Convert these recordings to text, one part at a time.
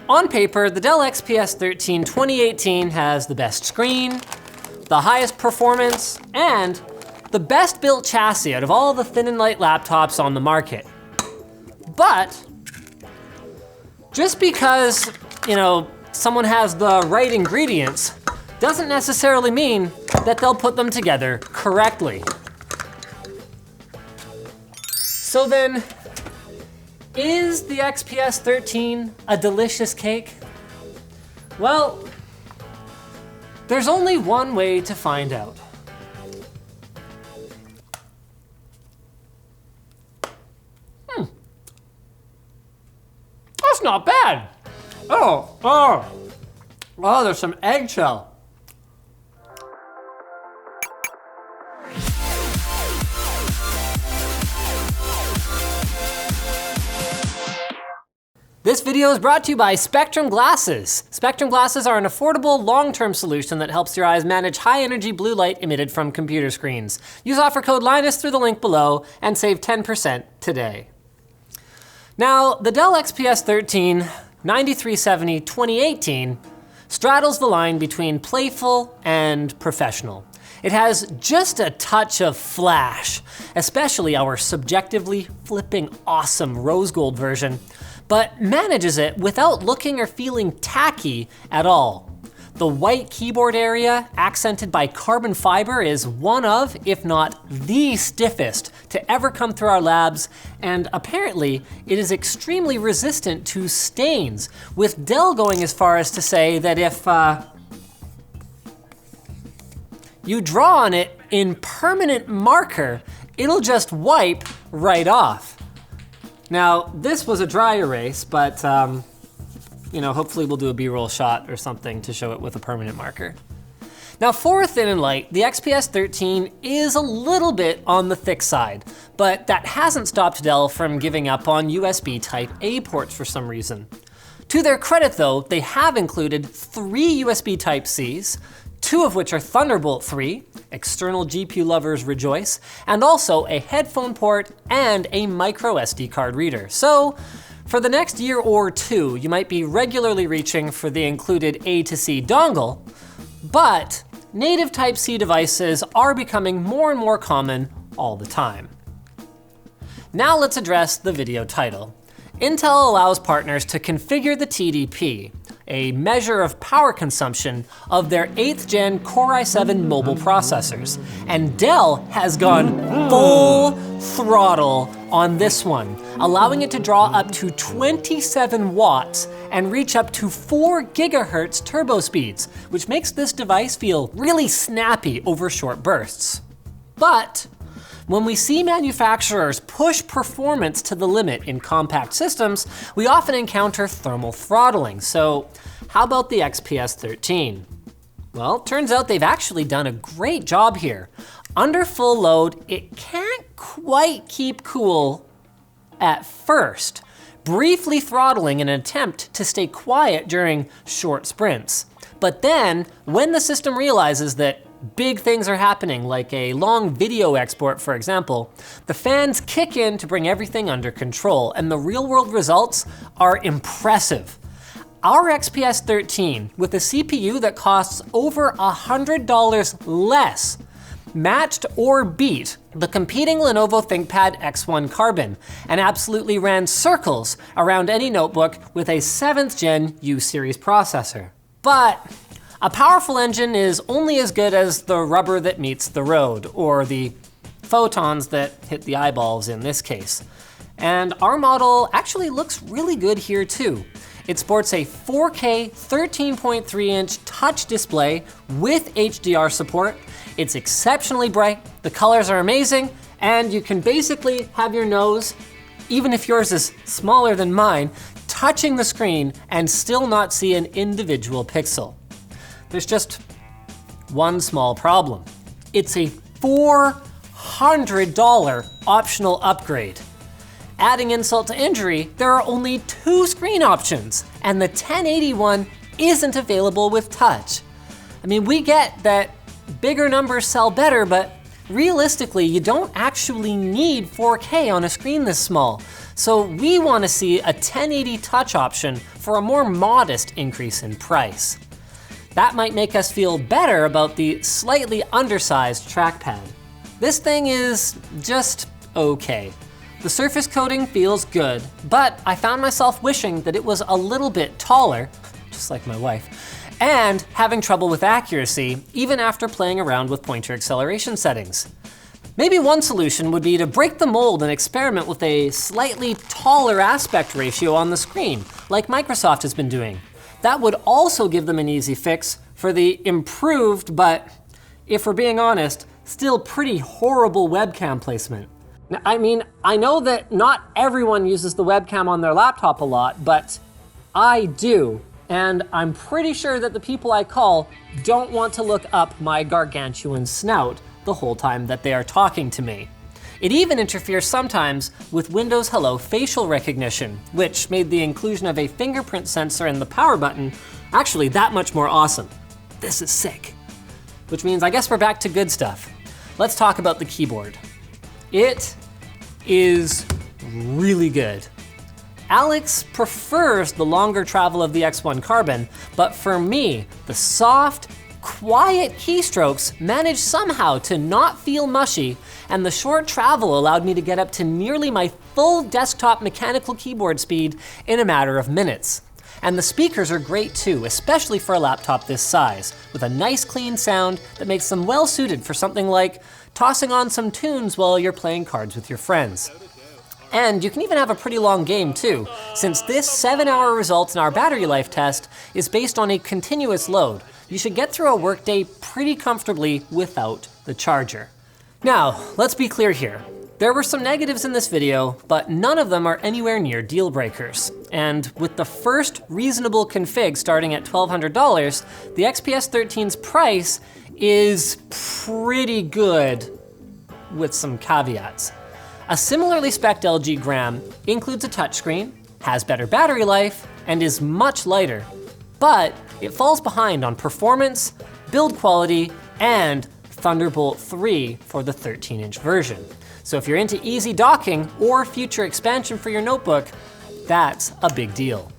On paper, the Dell XPS 13 2018 has the best screen, the highest performance, and the best built chassis out of all the thin and light laptops on the market. But just because, someone has the right ingredients doesn't necessarily mean that they'll put them together correctly. So then, is the XPS 13 a delicious cake? Well, there's only one way to find out. That's not bad. Oh, there's some eggshell. This video is brought to you by Spectrum Glasses. Spectrum Glasses are an affordable, long-term solution that helps your eyes manage high-energy blue light emitted from computer screens. Use offer code Linus through the link below and save 10% today. Now, the Dell XPS 13 9370 2018 straddles the line between playful and professional. It has just a touch of flash, especially our subjectively flipping awesome rose gold version, but manages it without looking or feeling tacky at all. The white keyboard area, accented by carbon fiber, is one of, if not the stiffest to ever come through our labs, and apparently it is extremely resistant to stains, with Dell going as far as to say that if you draw on it in permanent marker, it'll just wipe right off. Now, this was a dry erase, but hopefully we'll do a B-roll shot or something to show it with a permanent marker. Now, for thin and light, the XPS 13 is a little bit on the thick side, but that hasn't stopped Dell from giving up on USB Type-A ports for some reason. To their credit though, they have included 3 USB Type-Cs, 2 of which are Thunderbolt 3, external GPU lovers rejoice, and also a headphone port and a micro SD card reader. So, for the next year or two, you might be regularly reaching for the included A to C dongle, but native Type-C devices are becoming more and more common all the time. Now let's address the video title. Intel allows partners to configure the TDP, a measure of power consumption of their 8th gen Core i7 mobile processors. And Dell has gone full throttle on this one, allowing it to draw up to 27 watts and reach up to 4 gigahertz turbo speeds, which makes this device feel really snappy over short bursts. But when we see manufacturers push performance to the limit in compact systems, we often encounter thermal throttling. So how about the XPS 13? Well, turns out they've actually done a great job here. Under full load, it can't quite keep cool at first, briefly throttling in an attempt to stay quiet during short sprints. But then, when the system realizes that big things are happening, like a long video export, for example, the fans kick in to bring everything under control, and the real-world results are impressive. Our XPS 13, with a CPU that costs over $100 less, matched or beat the competing Lenovo ThinkPad X1 Carbon, and absolutely ran circles around any notebook with a 7th gen U-series processor. But a powerful engine is only as good as the rubber that meets the road, or the photons that hit the eyeballs in this case. And our model actually looks really good here too. It sports a 4K 13.3 inch touch display with HDR support. It's exceptionally bright, the colors are amazing, and you can basically have your nose, even if yours is smaller than mine, touching the screen and still not see an individual pixel. There's just one small problem. It's a $400 optional upgrade. Adding insult to injury, there are only 2 screen options, and the 1080 one isn't available with touch. I mean, we get that bigger numbers sell better, but realistically, you don't actually need 4K on a screen this small. So we want to see a 1080 touch option for a more modest increase in price. That might make us feel better about the slightly undersized trackpad. This thing is just okay. The surface coating feels good, but I found myself wishing that it was a little bit taller, just like my wife, and having trouble with accuracy, even after playing around with pointer acceleration settings. Maybe one solution would be to break the mold and experiment with a slightly taller aspect ratio on the screen, like Microsoft has been doing. That would also give them an easy fix for the improved, but if we're being honest, still pretty horrible webcam placement. Now, I mean, I know that not everyone uses the webcam on their laptop a lot, but I do. And I'm pretty sure that the people I call don't want to look up my gargantuan snout the whole time that they are talking to me. It even interferes sometimes with Windows Hello facial recognition, which made the inclusion of a fingerprint sensor in the power button actually that much more awesome. This is sick. Which means I guess we're back to good stuff. Let's talk about the keyboard. It is really good. Alex prefers the longer travel of the X1 Carbon, but for me, the soft, quiet keystrokes managed somehow to not feel mushy, and the short travel allowed me to get up to nearly my full desktop mechanical keyboard speed in a matter of minutes. And the speakers are great too, especially for a laptop this size, with a nice clean sound that makes them well suited for something like tossing on some tunes while you're playing cards with your friends. And you can even have a pretty long game too, since this 7-hour result in our battery life test is based on a continuous load. You should get through a workday pretty comfortably without the charger. Now, let's be clear here. There were some negatives in this video, but none of them are anywhere near deal breakers. And with the first reasonable config starting at $1,200, the XPS 13's price is pretty good with some caveats. A similarly spec'd LG Gram includes a touchscreen, has better battery life, and is much lighter, but it falls behind on performance, build quality, and Thunderbolt 3 for the 13-inch version. So if you're into easy docking or future expansion for your notebook, that's a big deal.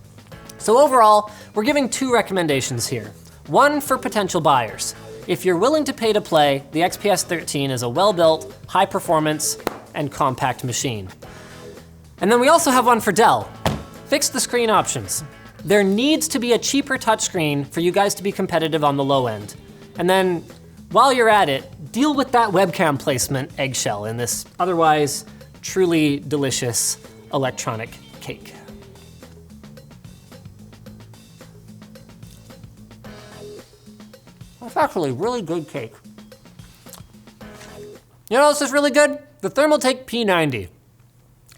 So overall, we're giving 2 recommendations here. One for potential buyers. If you're willing to pay to play, the XPS 13 is a well-built, high-performance, and compact machine. And then we also have one for Dell. Fix the screen options. There needs to be a cheaper touchscreen for you guys to be competitive on the low end. And then, while you're at it, deal with that webcam placement eggshell in this otherwise truly delicious electronic cake. That's actually really good cake. You know what else is really good? The Thermaltake P90.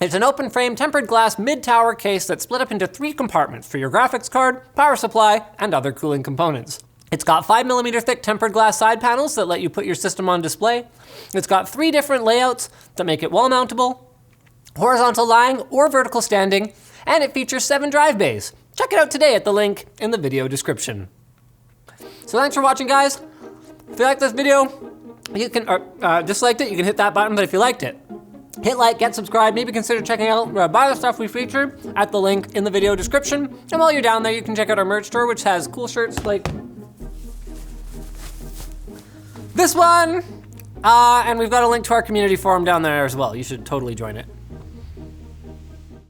It's an open frame tempered glass mid-tower case that's split up into 3 compartments for your graphics card, power supply, and other cooling components. It's got 5mm thick tempered glass side panels that let you put your system on display. It's got 3 different layouts that make it wall mountable, horizontal lying or vertical standing, and it features 7 drive bays. Check it out today at the link in the video description. So thanks for watching, guys. If you like this video, you can, disliked it, you can hit that button, but if you liked it, hit like, get subscribed, maybe consider checking out buy the stuff we featured at the link in the video description. And while you're down there, you can check out our merch store, which has cool shirts like this one. And we've got a link to our community forum down there as well. You should totally join it.